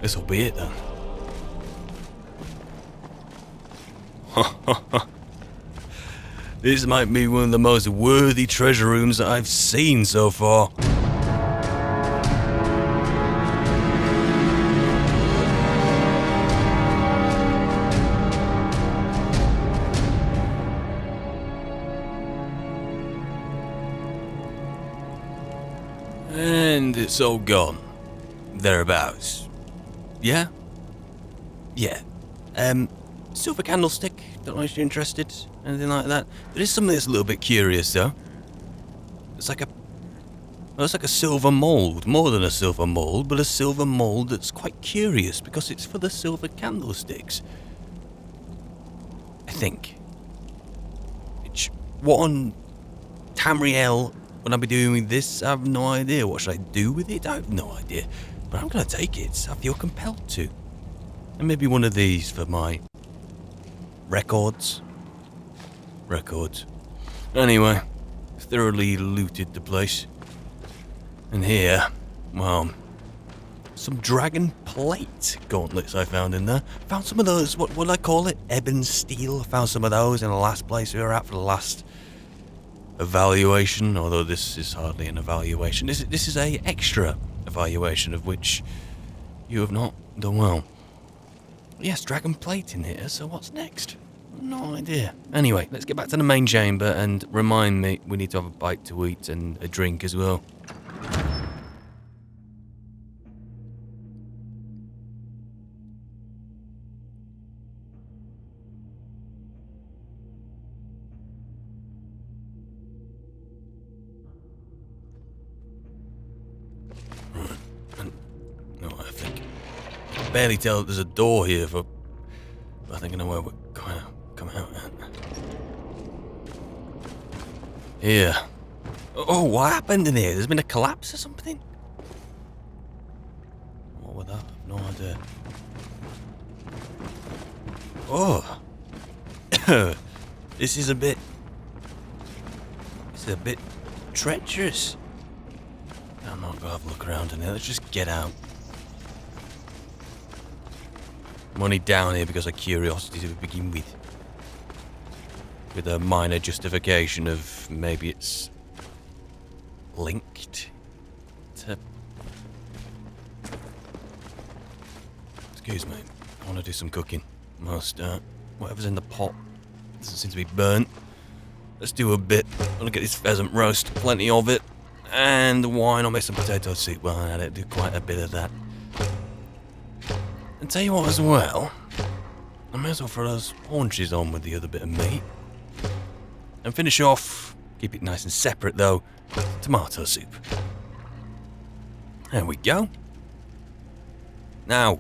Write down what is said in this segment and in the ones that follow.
This'll be it then. This might be one of the most worthy treasure rooms that I've seen so far. And it's all gone. Thereabouts. Yeah? Yeah. Silver candlestick. Don't know if you're interested. Anything like that. There is something that's a little bit curious though. It's like a silver mould. More than a silver mould, but a silver mould that's quite curious because it's for the silver candlesticks. I think. What on Tamriel would I be doing with this? I have no idea. What should I do with it? I have no idea. But I'm going to take it. I feel compelled to. And maybe one of these for my records. Anyway, thoroughly looted the place. And here, well, some dragon plate gauntlets I found in there. Found some of those, what would I call it? Ebon steel. I found some of those in the last place we were at for the last evaluation, although this is hardly an evaluation. This is a extra evaluation of which you have not done well. Yes, dragon plate in here, so what's next? No idea. Anyway, let's get back to the main chamber and remind me we need to have a bite to eat and a drink as well. Barely tell that there's a door here for. I think I know where we're going to come out at. Here. Oh, what happened in here? There's been a collapse or something? What was that? I have no idea. Oh. This is a bit treacherous. I'm not going to have a look around in here. Let's just get out. I'm only down here because of curiosity to begin with. With a minor justification of maybe it's linked to... Excuse me, I want to do some cooking. Whatever's in the pot doesn't seem to be burnt. Let's do a bit. I'm going to get this pheasant roast, plenty of it. And why not make some potato soup? Well, I had to do quite a bit of that. And tell you what as well, I may as well throw those haunches on with the other bit of meat. And finish off, keep it nice and separate though, tomato soup. There we go. Now,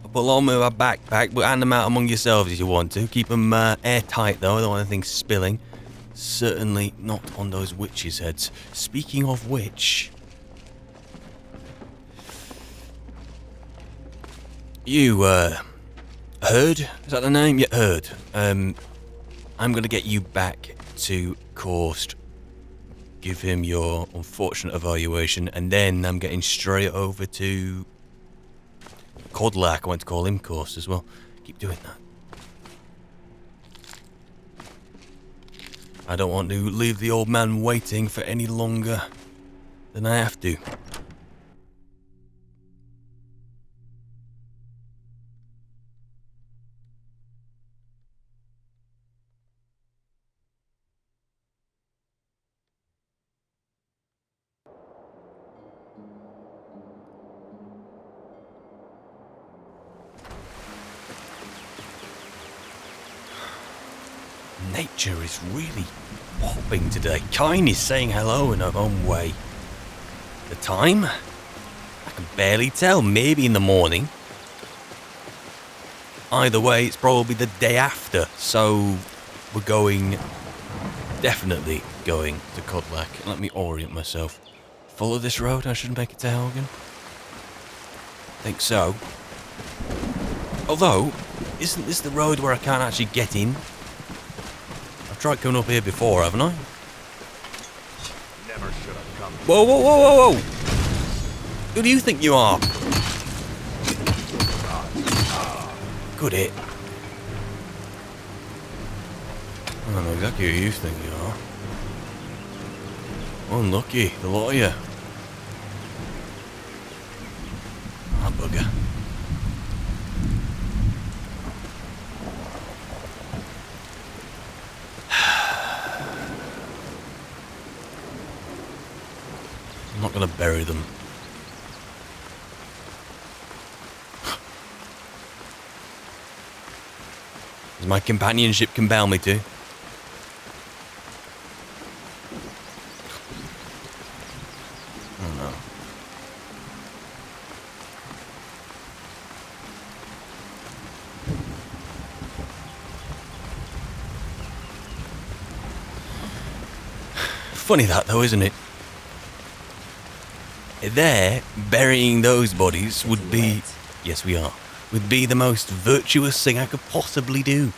I'll put along with my backpack, but hand them out among yourselves if you want to. Keep them airtight though, I don't want anything spilling. Certainly not on those witches' heads. Speaking of which... You, Heard? Is that the name? Yeah, Heard. I'm gonna get you back to Korst. Give him your unfortunate evaluation, and then I'm getting straight over to... Kodlak, I want to call him Korst as well. Keep doing that. I don't want to leave the old man waiting for any longer than I have to. Nature is really popping today. Kine is saying hello in her own way. The time? I can barely tell. Maybe in the morning. Either way, it's probably the day after. So, we're going... Definitely going to Kodlak. Let me orient myself. Follow this road? I should make it to Helgen? Think so. Although, isn't this the road where I can't actually get in? I've tried coming up here before, haven't I? Never should have come. Whoa, whoa, whoa, whoa, whoa! Who do you think you are? Good hit. I don't know exactly who you think you are. Unlucky, the lot of you. Ah, bugger. I'm not going to bury them. As my companionship compel me to. Oh no. Funny that though, isn't it? There, burying those bodies would be... Yes, we are. Would be the most virtuous thing I could possibly do.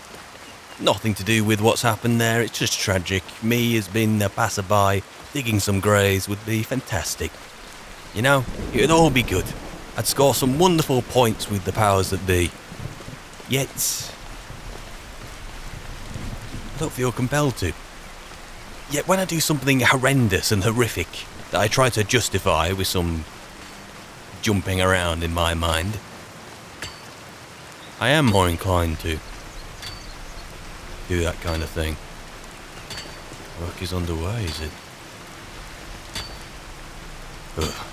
Nothing to do with what's happened there, it's just tragic. Me as being a passerby, digging some graves would be fantastic. You know, it would all be good. I'd score some wonderful points with the powers that be. Yet... I don't feel compelled to. Yet when I do something horrendous and horrific, that I try to justify with some jumping around in my mind, I am more inclined to do that kind of thing. Work is underway, is it? Ugh.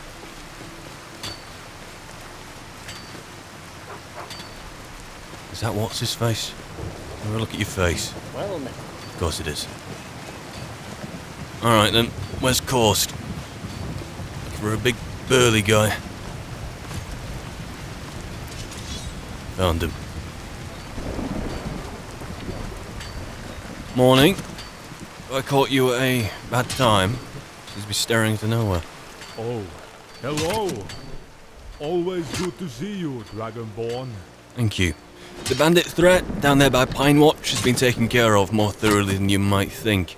Is that what's his face? Have a look at your face. Well, no. Of course it is. Alright then, where's Coast? For a big burly guy. Found him. Morning. I caught you at a bad time. Seems to be staring into nowhere. Oh, hello. Always good to see you, Dragonborn. Thank you. The bandit threat down there by Pine Watch has been taken care of more thoroughly than you might think.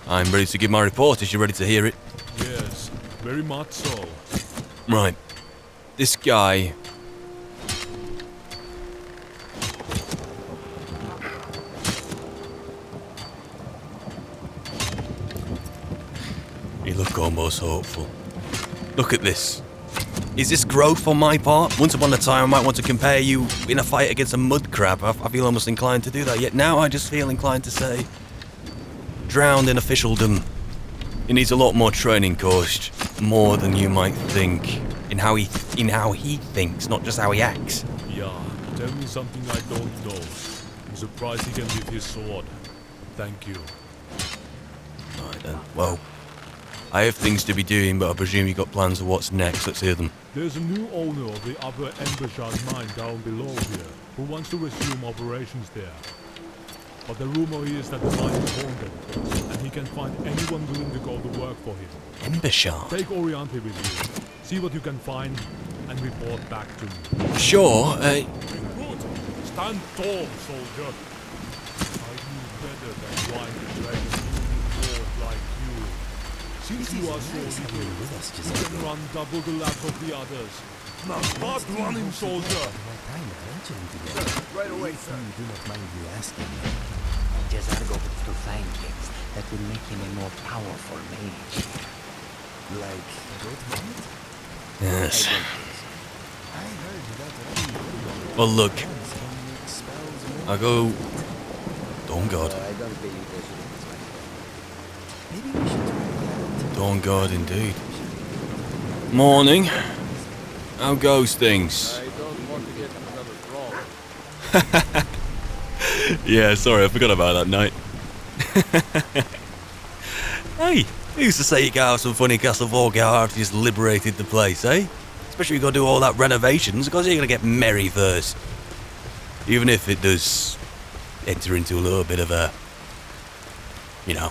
I'm ready to give my report if you're ready to hear it. Yes, very much so. Right. This guy... You look almost hopeful. Look at this. Is this growth on my part? Once upon a time I might want to compare you in a fight against a mud crab. I feel almost inclined to do that. Yet now I just feel inclined to say... drowned in officialdom. He needs a lot more training, Coast. More than you might think. In how he thinks, not just how he acts. Yeah, tell me something I don't know. I'm surprised he can lift his sword. Thank you. Right then. Well, I have things to be doing, but I presume you got plans for what's next. Let's hear them. There's a new owner of the upper Embershard mine down below here, who wants to resume operations there. But the rumor is that the mine is haunted, and he can find anyone willing to go to work for him. Embershard? Take Oriante with you. See what you can find, and report back to me. Sure, Good. Stand tall, soldier. I knew better than blind dragon lord like you. Since you are so little, you can run double the lap of the others. Now start running, soldier. Right away, sir. You do not mind me asking. Jazargo hopes to find things that will make him a more powerful mage. Like goat vomit? yes. I heard that Well, look. can make spells more. I'll go... Dawnguard. I don't believe they should expect Maybe we should try that. Dawnguard indeed. Morning. How goes things? I don't want to get another brawl. Yeah, sorry, I forgot about that night. Hey, who used to say you can't have some funny Castlevania after you just liberated the place, eh? Especially if you got to do all that renovations, because you're going to get merry first. Even if it does enter into a little bit of a... you know.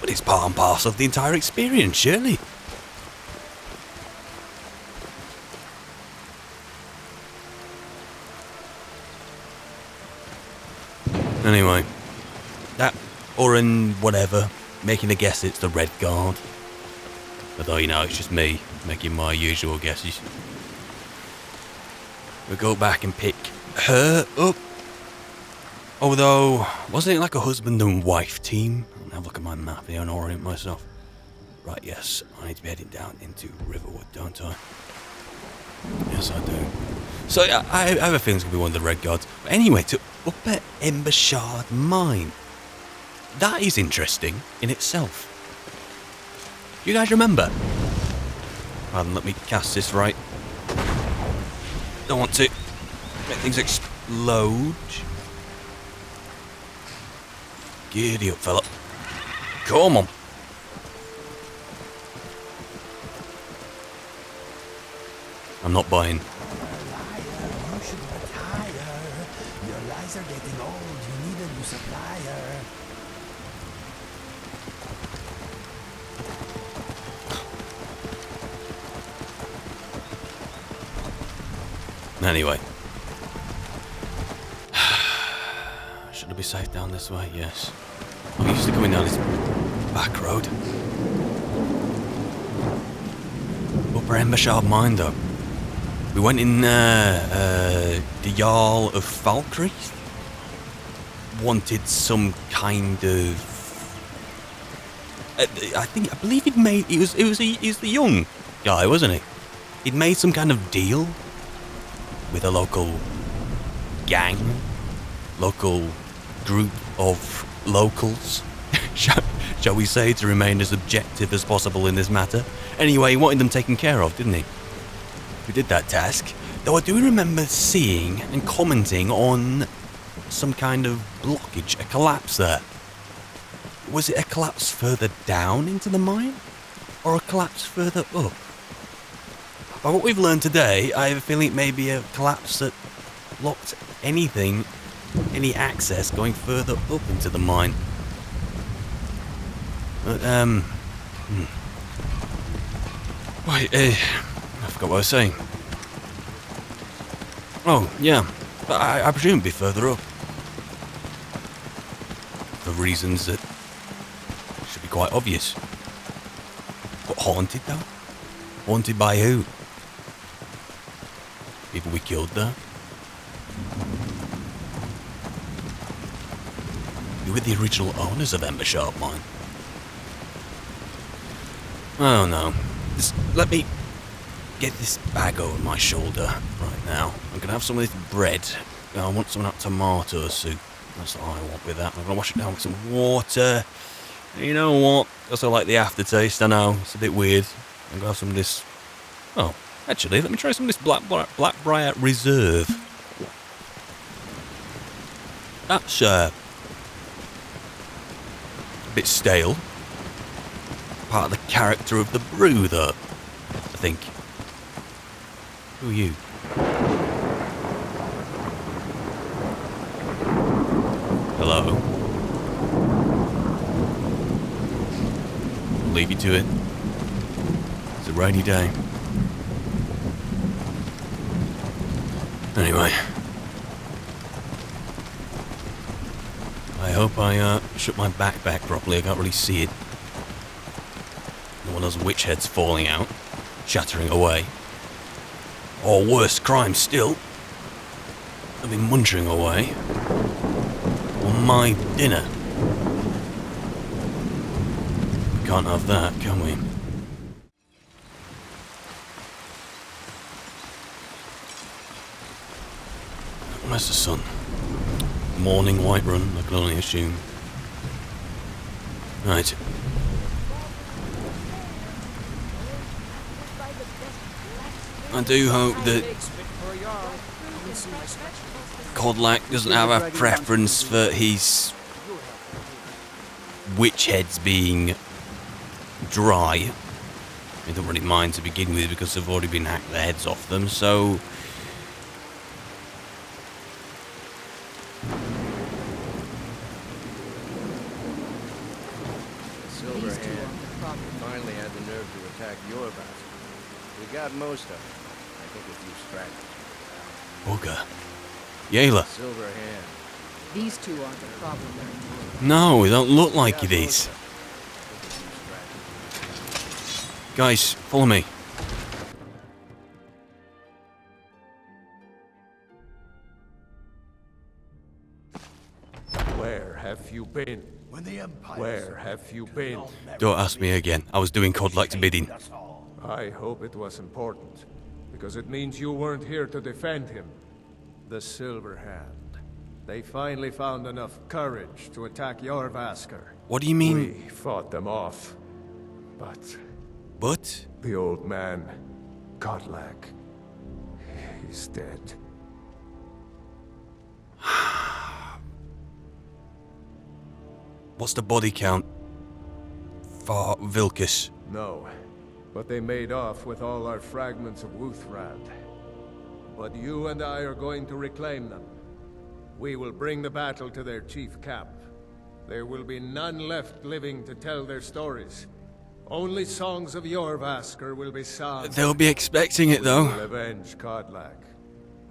But it's part and parcel of the entire experience, surely. Anyway, that Oren whatever, making a guess it's the Red Guard. Although, you know, it's just me making my usual guesses. We go back and pick her up. Although, wasn't it like a husband and wife team? I'll have a look at my map here and orient myself. Right, yes, I need to be heading down into Riverwood, don't I? Yes, I do. So, yeah, I have a feeling it's going to be one of the Red Guards. But anyway, to Upper Embershard Mine. That is interesting in itself. Do you guys remember? Pardon, let me cast this right. Don't want to make things explode. Giddy up, fella. Come on. I'm not buying. You should retire. Your lies are getting old. You need a new supplier. Anyway. Should I be safe down this way? Yes. I'm used to coming down this back road. Upper Embershard Mine, though. We went in the Jarl of Falkreath. Wanted some kind of. I believe he'd made. He was the young guy, wasn't he? He'd made some kind of deal with a local gang, local group of locals, shall we say, to remain as objective as possible in this matter. Anyway, he wanted them taken care of, didn't he? We did that task, though I do remember seeing and commenting on some kind of blockage, a collapse there. Was it a collapse further down into the mine, or a collapse further up? By what we've learned today, I have a feeling it may be a collapse that blocked any access going further up into the mine. But, Wait, I forgot what I was saying. Oh, yeah, but I presume it'd be further up. For reasons that should be quite obvious. But haunted, though? Haunted by who? People we killed there? Who were the original owners of Embershard Mine? Oh no. Let me get this bag over my shoulder right now. I'm gonna have some of this bread. I want some of that tomato soup. That's what I want with that. I'm gonna wash it down with some water. And you know what? I also like the aftertaste. I know, it's a bit weird. I'm gonna have some of this. Oh, actually, let me try some of this Blackbriar Reserve. That's a bit stale. Part of the character of the brew, though, I think. Who are you? Hello? I'll leave you to it. It's a rainy day. Anyway. I hope I shook my backpack properly. I can't really see it. One of those witch heads falling out, shattering away. Or worse crime still, I've been munching away on my dinner. Can't have that, can we? Where's the sun? Morning Whiterun, I can only assume. Right. I do hope that Codlack doesn't have a preference for his witch heads being dry. He don't really mind to begin with because they've already been hacked the heads off them, so... Silverhand finally had the nerve to attack your bastard. We got most of it. I think a few stragglers. Bugger. Yayla. Silverhand. These two aren't the problem anymore. No, it don't look like it is. Guys, follow me. Where have you been? When the Empire Where have you been? Don't ask me again. I was doing Codlak's bidding. I hope it was important, because it means you weren't here to defend him. The Silver Hand. They finally found enough courage to attack Jorvaskr. What do you mean? We fought them off, but But? the old man, Codlak, he's dead. What's the body count for Vilkas? No, but they made off with all our fragments of Wuthrad. But you and I are going to reclaim them. We will bring the battle to their chief camp. There will be none left living to tell their stories. Only songs of Jorvaskr will be sung. They'll be expecting it, We though. will avenge Codlak,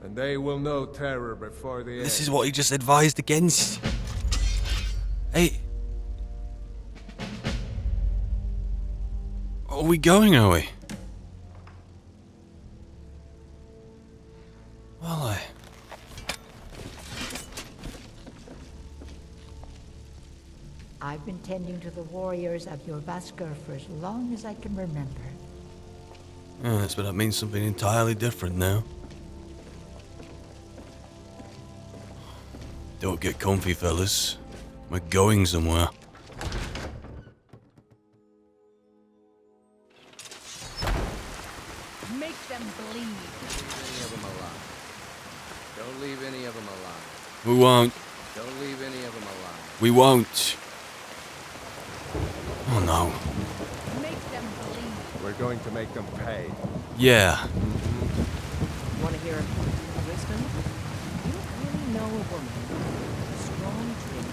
and they will know terror before the end. This is what he just advised against. Hey. Are we going, are we? Well, I've been tending to the warriors of Jorvaskr for as long as I can remember. yes, but that means something entirely different now. Don't get comfy, fellas. We're going somewhere. Make them bleed. Any of them alive. Don't leave any of them alive. We won't. Don't leave any of them alive. We won't. Oh no. Make them bleed. We're going to make them pay. Yeah. Want to hear a wisdom? You don't really know a woman. Strong drink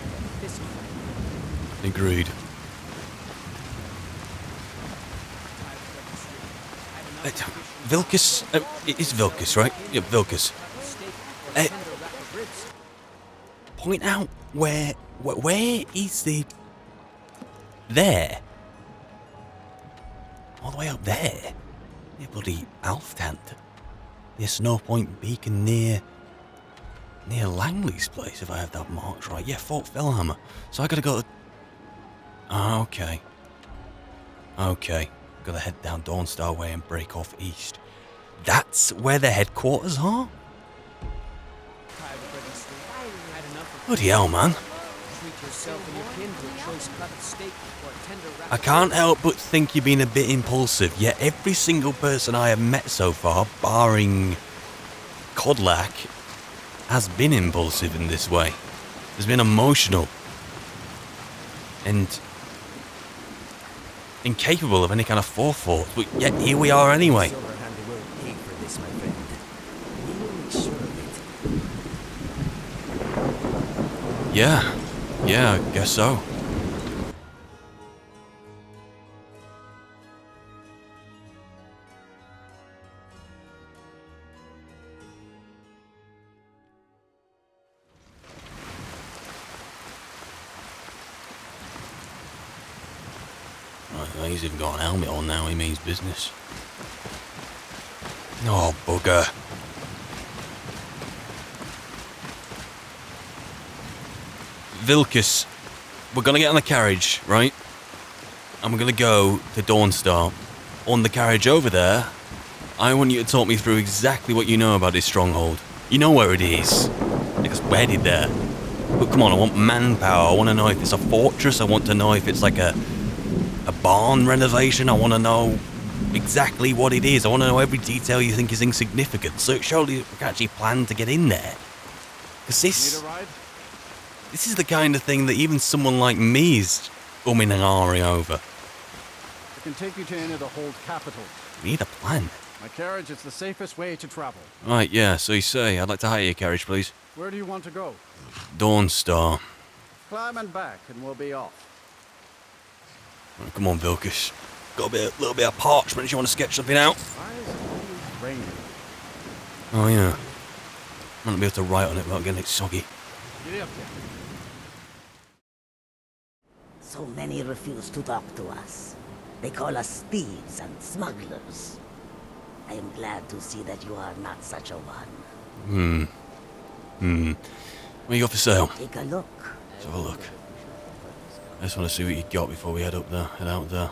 and a fist fight. Agreed. Vilkas? It is Vilkas, right? Yeah, Vilkas. Point out where is the... There? All the way up there? Near bloody Alftant. Near Snow Point Beacon near Langley's place, if I have that marked right. Yeah, Fort Fellhammer. So I gotta go to... Ah, okay. Okay. Gotta head down Dawnstar Way and break off east. That's where the headquarters are? Bloody hell, man. I can't help but think you're being a bit impulsive, yet every single person I have met so far, barring Codlak, has been impulsive in this way. Has been emotional. And incapable of any kind of forethought, but yet here we are anyway. Silverhand will pay for this, my friend. We will make sure of it. Yeah, I guess so. Right, he's even got an helmet on now, he means business. Oh, bugger. Vilkas, we're gonna get on the carriage, right? And we're gonna go to Dawnstar. On the carriage over there, I want you to talk me through exactly what you know about this stronghold. You know where it is. Because we're headed there. But come on, I want manpower. I want to know if it's a fortress. I want to know if it's like a barn renovation. I want to know exactly what it is. I want to know every detail you think is insignificant. So surely we can actually plan to get in there. Because this is the kind of thing that even someone like me is umming and ahhing over. I can take you to any of the hold capitals. We need a plan. My carriage is the safest way to travel. Right, yeah, so you say. I'd like to hire your carriage, please. Where do you want to go? Dawnstar. Climb and back, and we'll be off. Right, come on, Vilkas. Got a little bit of parchment. You want to sketch something out? Why is it always raining? Oh, yeah. I won't be able to write on it without getting it soggy. Get up there. So many refuse to talk to us. They call us thieves and smugglers. I am glad to see that you are not such a one. What you got for sale? Take a look. Let's have a look. I just want to see what you got before we head up there, head out there.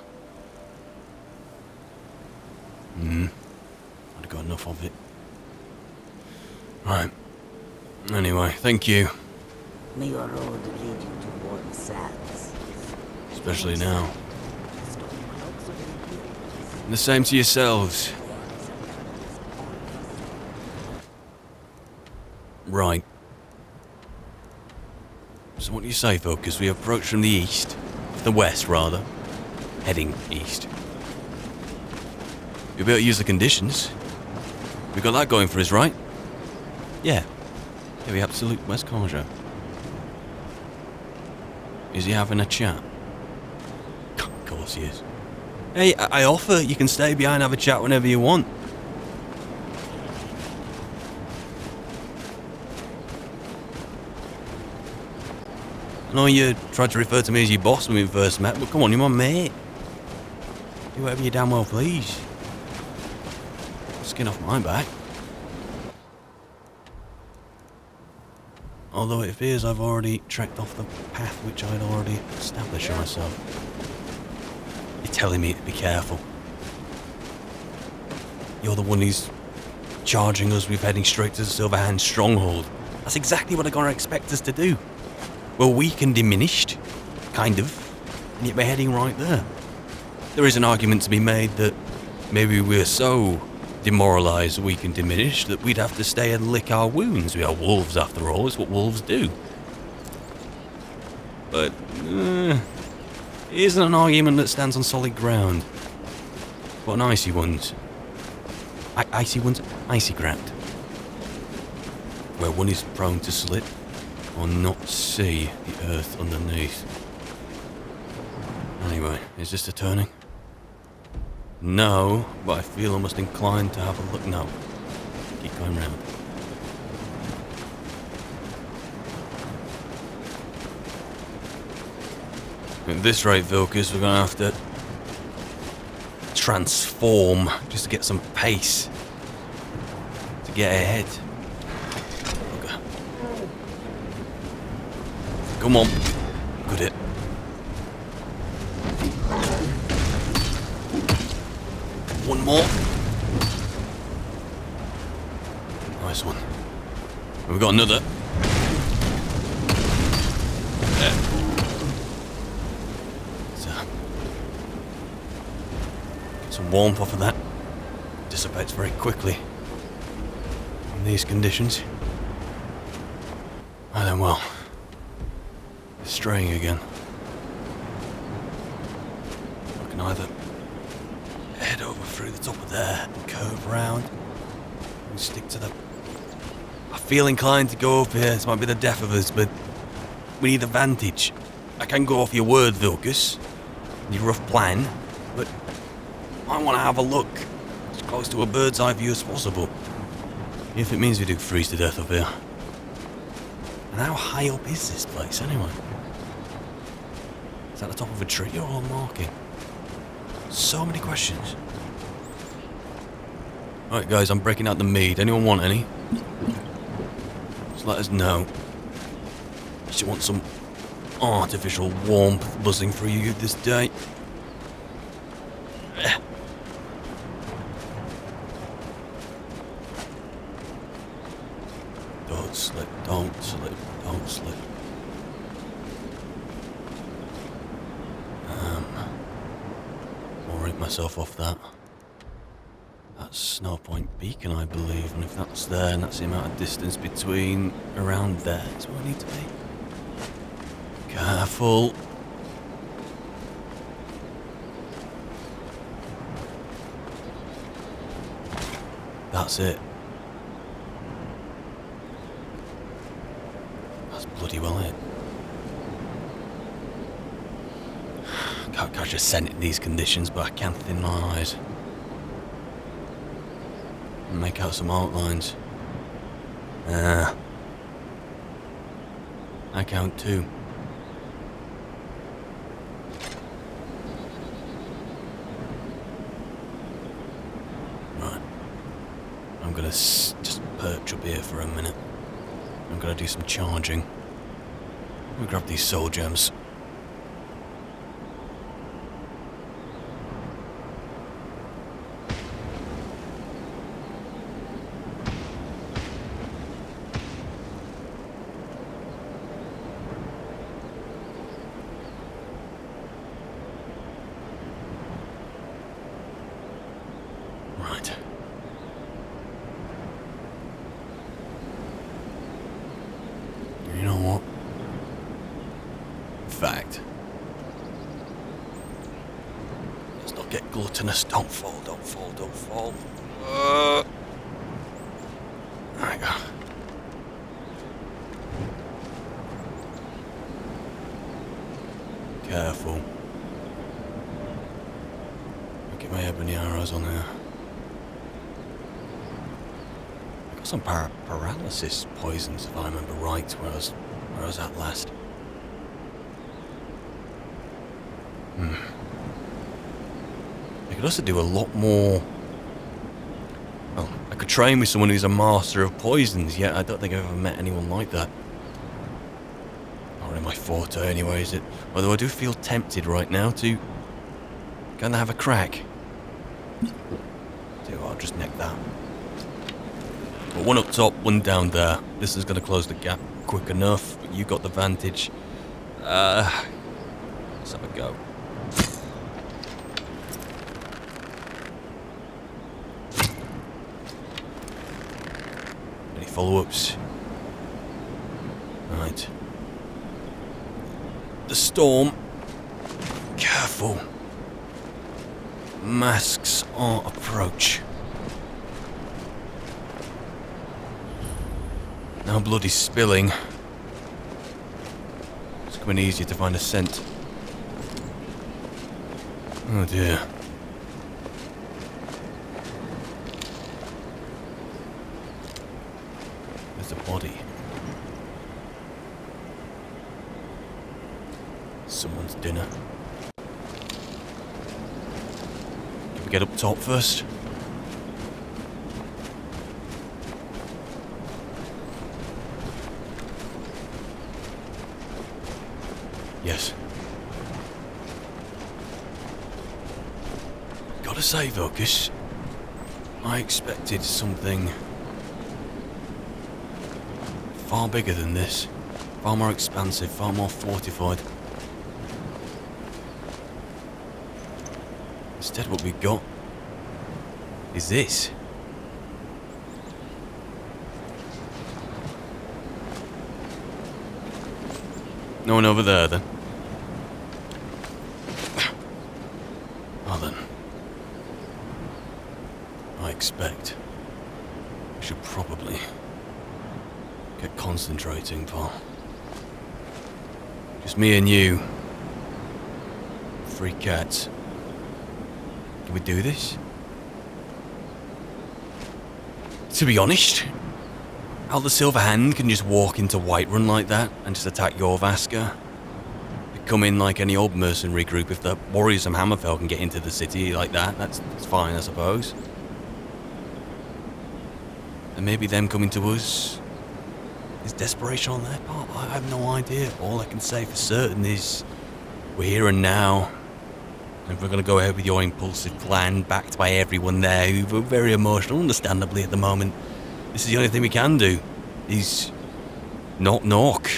I've got enough of it. Right. Anyway, thank you. May your road lead you to warm sands. Especially now. And the same to yourselves. Right. So what do you say, Focus? We approach from the east, the west rather, heading east. We better use the conditions. We got that going for us, right? Yeah. Yeah, we absolute West Corja. Is he having a chat? Of course he is. Hey, I offer you can stay behind and have a chat whenever you want. I know you tried to refer to me as your boss when we first met, but come on, you're my mate. Do whatever you damn well please. Skin off my back. Although it appears I've already trekked off the path which I'd already established for myself. You're telling me to be careful. You're the one who's charging us with heading straight to the Silverhand stronghold. That's exactly what I'm gonna expect us to do. We're weak and diminished, kind of, and yet we're heading right there. There is an argument to be made that maybe we're so demoralised, weak and diminished that we'd have to stay and lick our wounds. We are wolves after all, it's what wolves do. But, it isn't an argument that stands on solid ground. But an icy ones. Icy ones? Icy ground. Where one is prone to slip or not see the earth underneath. Anyway, is this a turning? No, but I feel almost inclined to have a look. No. Keep going round. At this rate, Vilkas, we're gonna have to transform just to get some pace to get ahead. Okay. Come on. Good hit. One more. Nice one. We've got another. There. So, get some warmth off of that. Dissipates very quickly in these conditions. And then, well, straying again. I can either head over through the top of there and curve round and stick to the... I feel inclined to go up here. This might be the death of us, but we need the vantage. I can go off your word, Vilkas, your rough plan, but I want to have a look as close to a bird's eye view as possible. If it means we do freeze to death up here. And how high up is this place anyway? Is that the top of a tree or a marking? So many questions. Alright guys, I'm breaking out the mead. Anyone want any? Just let us know. Just want some artificial warmth buzzing through you this day. Don't slip, don't slip, don't slip. I'll rip myself off that. That's Snow Point Beacon, I believe, and if that's there, and that's the amount of distance between around there, that's where I need to be. Careful. That's it. That's bloody well it. Can't catch a scent in these conditions, but I can thin my eyes. And make out some outlines. I count 2. Right. I'm gonna just perch up here for a minute. I'm gonna do some charging. Let me grab these soul gems. Right. You know what? In fact, let's not get gluttonous. Don't fall, don't fall, don't fall. There we go. Careful. Get my ebony arrows on here. I got some paralysis poisons, if I remember right, where I was at last. I could also do a lot more. Well, I could train with someone who's a master of poisons, yet I don't think I've ever met anyone like that. Not really my forte anyway, is it? Although I do feel tempted right now to kind of have a crack. I'll just neck that. But one up top, one down there. This is going to close the gap quick enough. But you got the vantage. Let's have a go. Any follow-ups? Right. The storm. Careful. Masks our approach. Now blood is spilling. It's becoming easier to find a scent. Oh dear. There's a body. Someone's dinner. Can we get up top first? Yes. Gotta say, Vocus, I expected something far bigger than this. Far more expansive, far more fortified. Instead, what we got is this. No one over there, then? Well then, I expect we should probably get concentrating, pal. Just me and you. Free cats. Can we do this? To be honest, how the Silver Hand can just walk into Whiterun like that and just attack your Vasker. They come in like any old mercenary group. If the warriors from Hammerfell can get into the city like that, that's fine, I suppose. And maybe them coming to us is desperation on their part. I have no idea. All I can say for certain is we're here and now. And if we're going to go ahead with your impulsive plan, backed by everyone there who are very emotional, understandably at the moment, this is the only thing we can do, is not knock.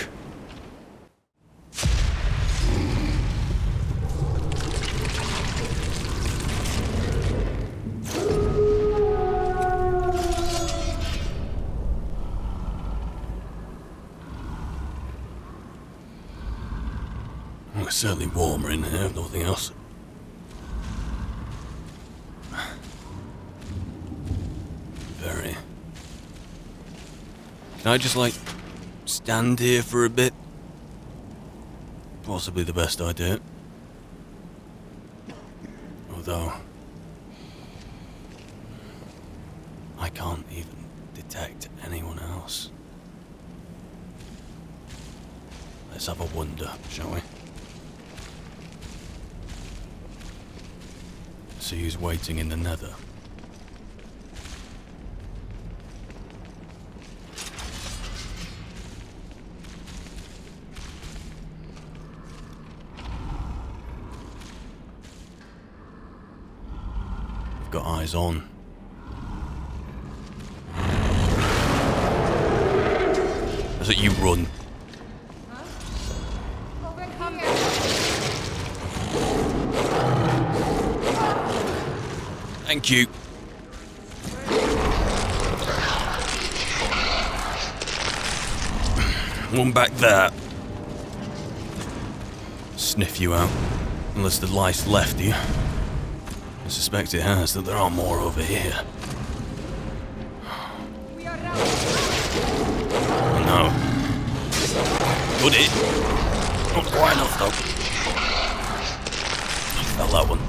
Well, it's certainly warmer in here, if nothing else. Very. Can I just, like, stand here for a bit? Possibly the best idea. Although, I can't even detect anyone else. Let's have a wander, shall we? See who's waiting in the nether. I've got eyes on. That's what you run. Thank you. One back there. Sniff you out. Unless the lice left you. I suspect it has, that there are more over here. Oh no. Good hit. Not quite enough though. I felt that one.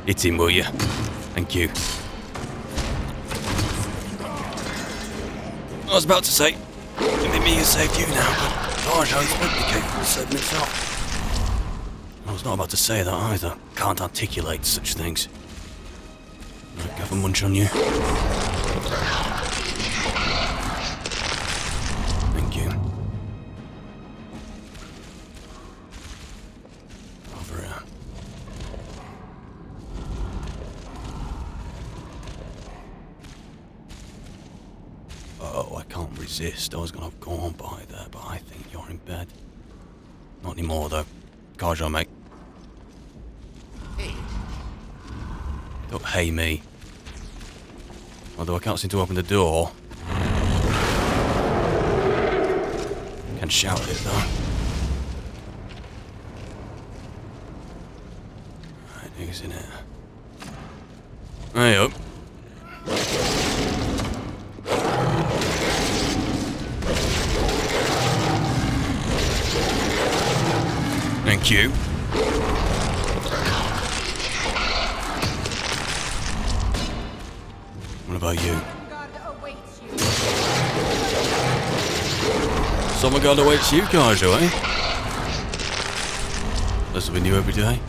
Hit him, will you? Thank you. I was about to say, maybe me can save you now, but gosh, I expect the cave will save itself. I was not about to say that either. Can't articulate such things. I'll have a munch on you. Thank you. Over here. Oh, I can't resist. I was gonna have gone by there, but I think you're in bed. Not anymore, though. Carjo, mate. Hey. Don't hey me. Although I can't seem to open the door. Can shout at it, though. Right, who's in it? Hey up. Thank you. What about you? Summer God awaits you, Carjo, eh? This will be new every day.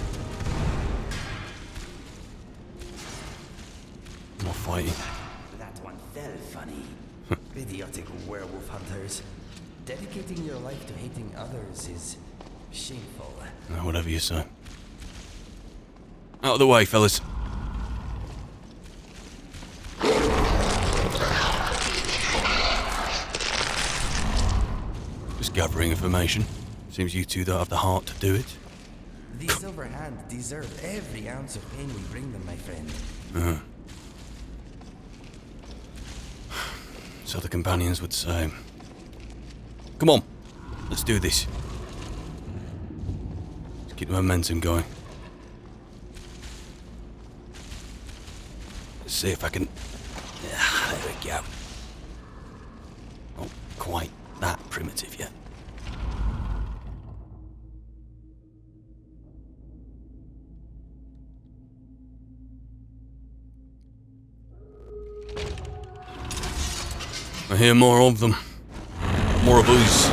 More fighting. That one fell funny. Idiotic werewolf hunters. Dedicating your life to hating others is shameful. Whatever you say. Out of the way, fellas. Just gathering information. Seems you two don't have the heart to do it. The Silver Hand deserve every ounce of pain we bring them, my friend. So the companions would say. Come on, let's do this. Let's keep the momentum going. Let's see if I can... there we go. Not quite that primitive yet. I hear more of them. More of us.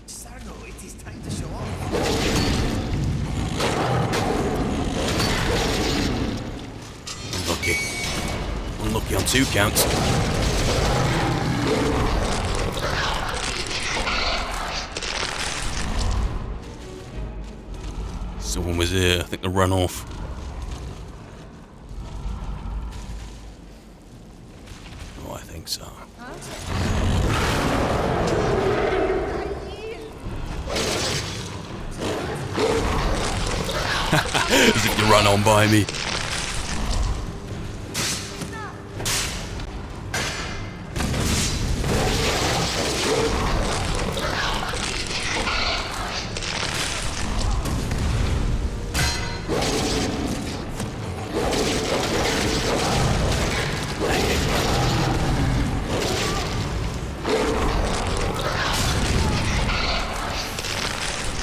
Sargo, it is time to show off. Unlucky. Unlucky on 2 counts. Someone was here. I think they ran off. Oh, I think so. As if you run on by me.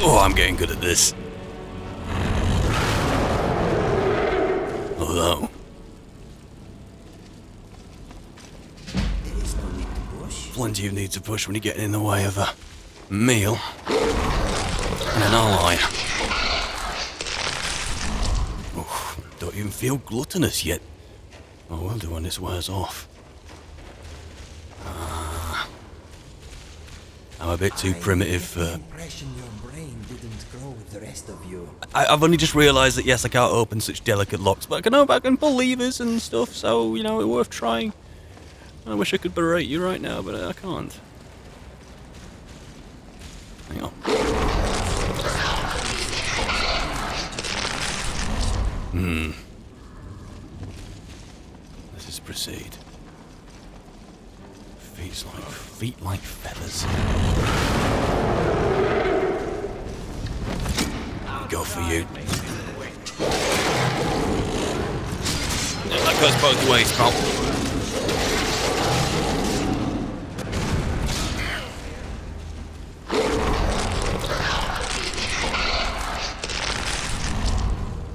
Oh, I'm getting good at this. Although, There is no need to push. plenty of need to push when you get in the way of a meal and an ally. Oh, don't even feel gluttonous yet. I will do when this wears off. I'm a bit too primitive for... The impression your brain didn't grow with the rest of you. I've only just realised that, yes, I can't open such delicate locks, but I can pull levers and stuff, so, you know, it's worth trying. I wish I could berate you right now, but I can't. Hang on. Let's just proceed. Feet like feathers. Go for you. That goes both ways, pal.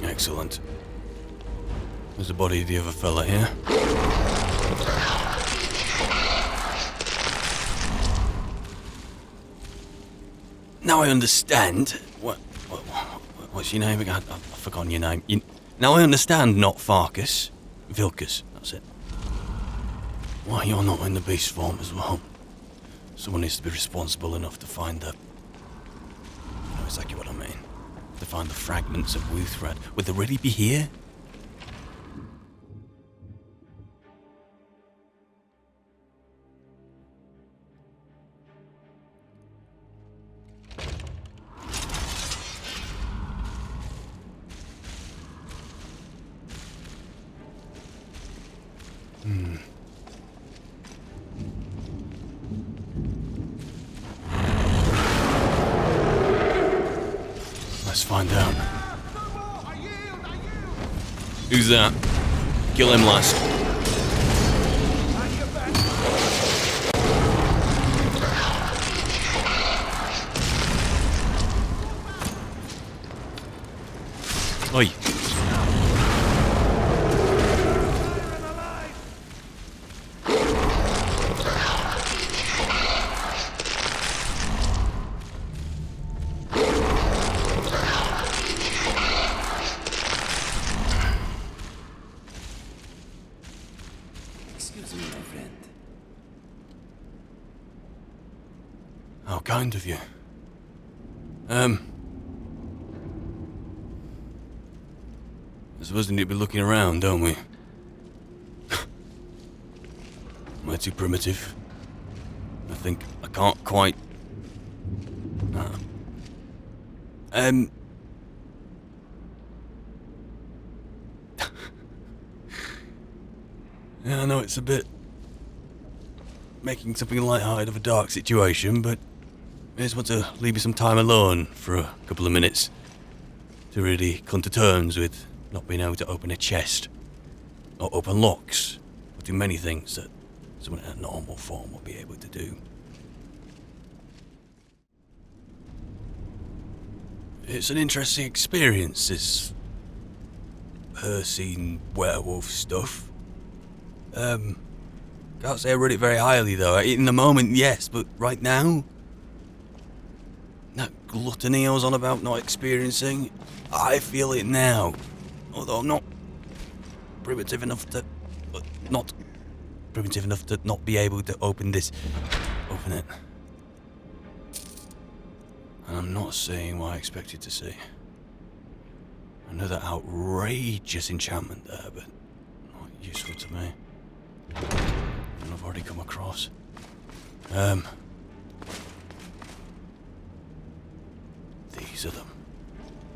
Excellent. There's the body of the other fella here. Now I understand. What's your name again? I've forgotten your name. Now I understand, not Farkas. Vilkas, that's it. Why you're not in the beast form as well. Someone needs to be responsible enough to find the... You know exactly what I mean. To find the fragments of Wuthred. Would they really be here? Let's find out. Who's that? Kill him last. Oi. Excuse me, my friend. How kind of you. I suppose we need to be looking around, don't we? Am I too primitive? I think I can't quite... Yeah, I know it's a bit... making something light-hearted of a dark situation, but I just want to leave you some time alone for a couple of minutes to really come to terms with not being able to open a chest or open locks or do many things that someone in a normal form will be able to do. It's an interesting experience, this Persine werewolf stuff. Can't say I read it very highly though. In the moment, yes, but right now, that gluttony I was on about not experiencing, I feel it now. Although I'm not primitive enough to not be able to open it. And I'm not seeing what I expected to see. Another outrageous enchantment there, but not useful to me. And I've already come across. These are them.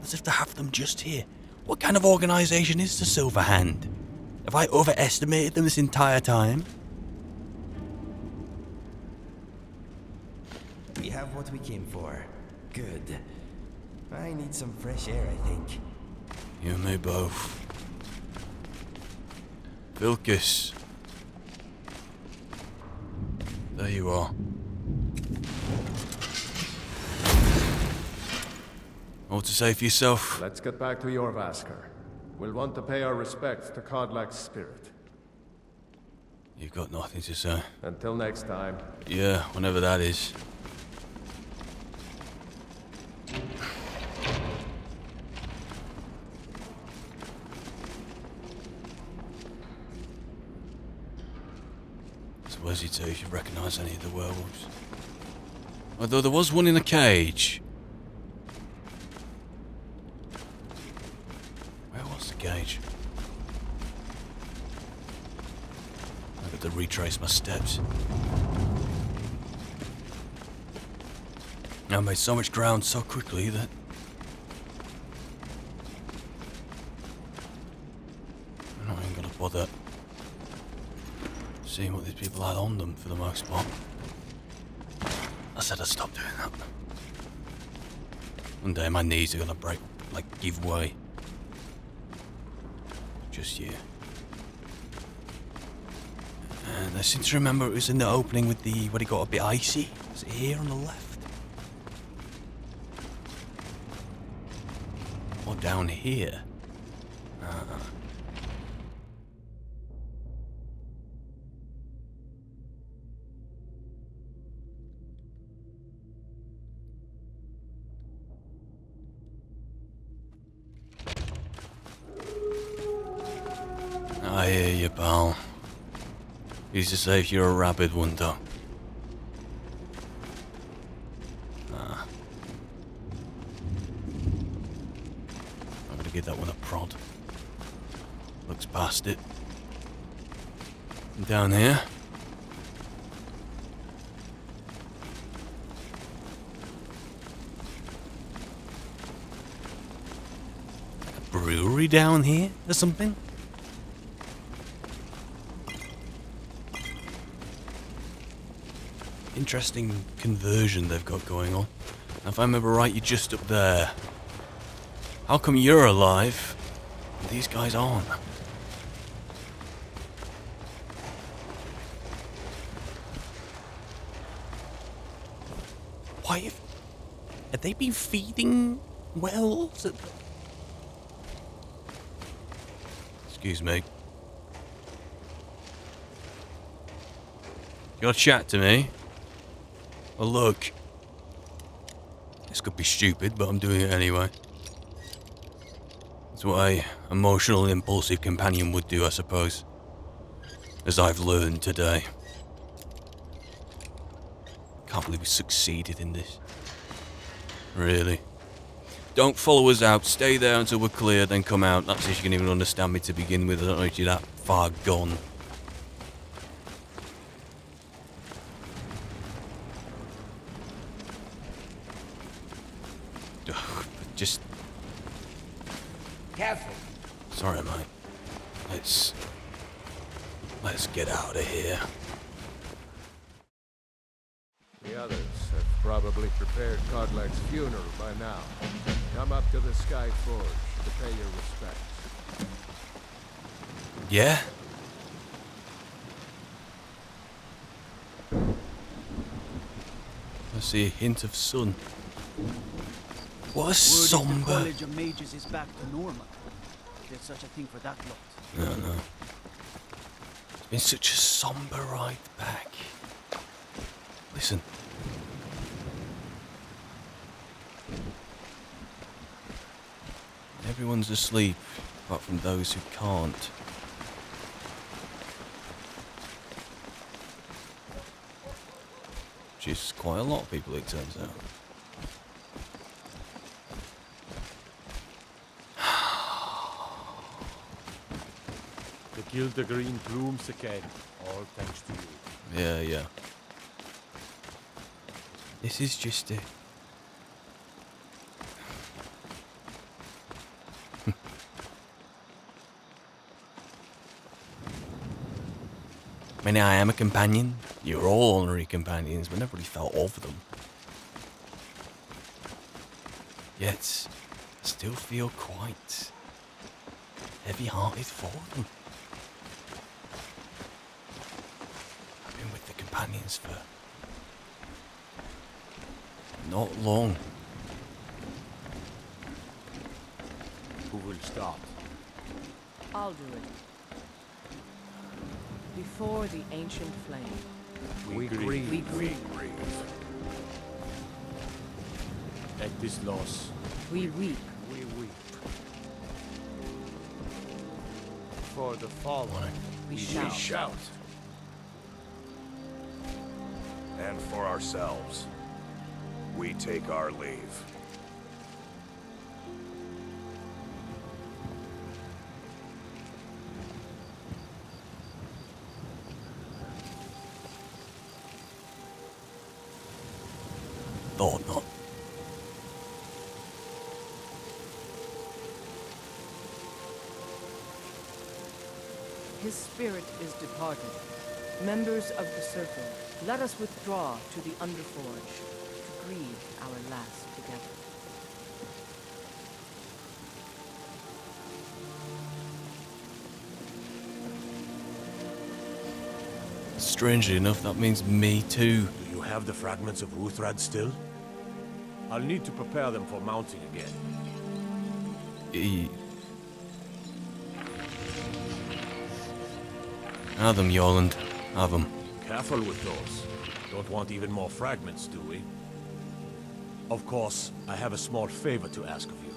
As if to have them just here. What kind of organisation is the Silver Hand? Have I overestimated them this entire time? We have what we came for. Good. I need some fresh air, I think. You and me both. Vilkas. There you are. What to say for yourself? Let's get back to your Vasker. We'll want to pay our respects to Kodlak's spirit. You've got nothing to say. Until next time. Yeah, whenever that is. to hesitate if you recognise any of the werewolves. Although there was one in a cage. Where was the cage? I got to retrace my steps. I made so much ground so quickly that I'm not even gonna bother seeing what these people had on them for the most part. I said I'd stop doing that. One day my knees are gonna break, like give way. Just you. And I seem to remember it was in the opening with the, when it got a bit icy. Was it here on the left? Or down here? I hear you, pal. Used to say if you're a rabid one, though. I'm gonna give that one a prod. Looks past it. And down here. Like a brewery down here or something? Interesting conversion they've got going on. Now, if I remember right, you're just up there. How come you're alive and these guys aren't? Why have they been feeding wells? Excuse me. You gotta chat to me? Well, look. This could be stupid, but I'm doing it anyway. It's what an emotional, impulsive companion would do, I suppose. As I've learned today. Can't believe we succeeded in this. Really. Don't follow us out. Stay there until we're clear, then come out. That's if you can even understand me to begin with. I don't know if you're that far gone. Just... Careful. Sorry, mate. Let's get out of here. The others have probably prepared Kodlak's funeral by now. Come up to the Sky Forge to pay your respects. Yeah? I see a hint of sun. What a somber... The College of Mages is back to normal. There's such a thing for that lot. No. It's been such a somber ride back. Listen. Everyone's asleep, apart from those who can't. Which is quite a lot of people, it turns out. They killed the green plumes again, all thanks to you. Yeah. This is just a... I mean, I am a companion. You're all honorary companions, but nobody felt of them. Yet, I still feel quite heavy-hearted for them. I've been with the companions for not long. Who will start? I'll do it. Before the ancient flame. We grieve. At this loss, We weep. we weep. For the fallen, We shout. And for ourselves, we take our leave. Thought not. His spirit is departed. Members of the Circle, let us withdraw to the Underforge to grieve our last together. Strangely enough, that means me too. Do you have the fragments of Uthrad still? I'll need to prepare them for mounting again. Have them, Yoland. Have them. Careful with those. Don't want even more fragments, do we? Of course, I have a small favor to ask of you.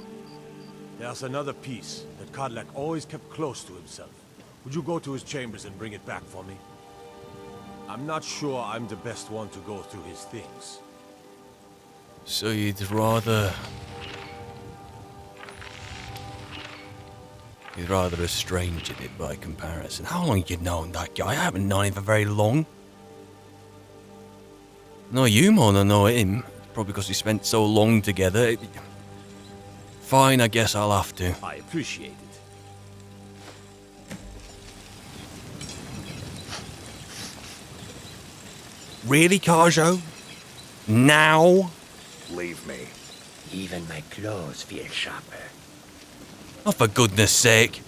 There's another piece that Kodlak always kept close to himself. Would you go to his chambers and bring it back for me? I'm not sure I'm the best one to go through his things. So you'd rather a stranger did by comparison. How long you known that guy? I haven't known him for very long. No, you more than know him. Probably because we spent so long together. Fine, I guess I'll have to. I appreciate it. Really, Kajo? Now? Leave me. Even my clothes feel sharper. Oh, for goodness sake.